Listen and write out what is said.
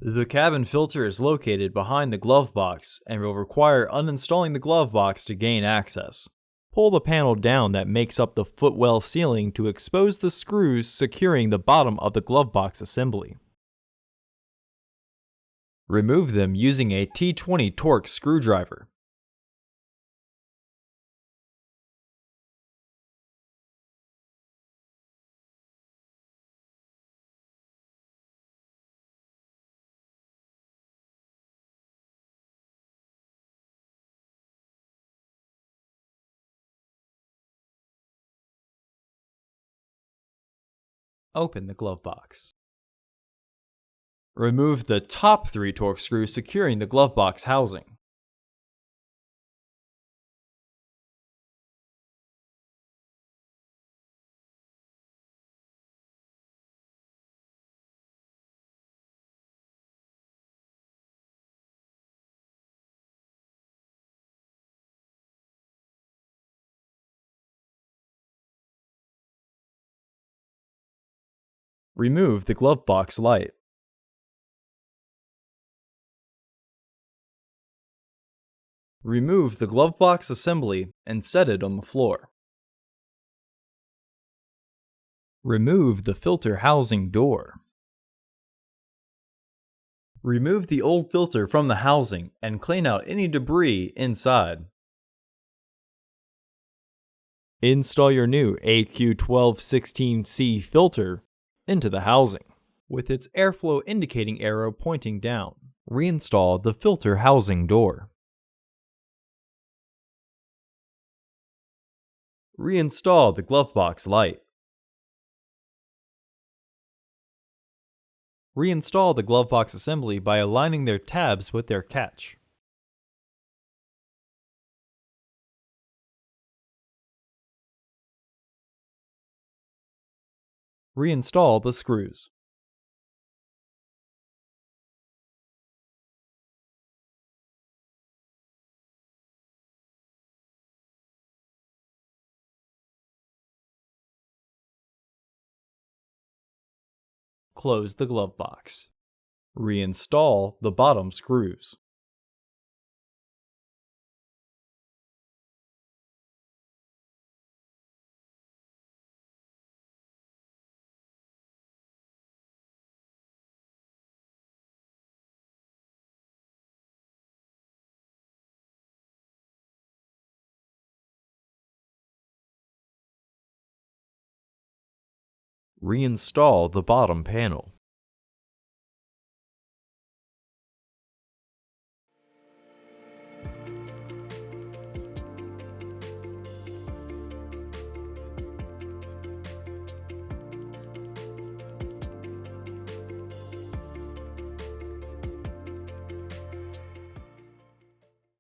The cabin filter is located behind the glove box and will require uninstalling the glove box to gain access. Pull the panel down that makes up the footwell ceiling to expose the screws securing the bottom of the glove box assembly. Remove them using a T20 Torx screwdriver. Open the glove box. Remove the top 3 Torx screws securing the glove box housing. Remove the glove box light. Remove the glove box assembly and set it on the floor. Remove the filter housing door. Remove the old filter from the housing and clean out any debris inside. Install your new AQ1216C filter into the housing, with its airflow indicating arrow pointing down. Reinstall the filter housing door. Reinstall the glove box light. Reinstall the glove box assembly by aligning their tabs with their catch. Reinstall the screws. Close the glove box. Reinstall the bottom screws. Reinstall the bottom panel.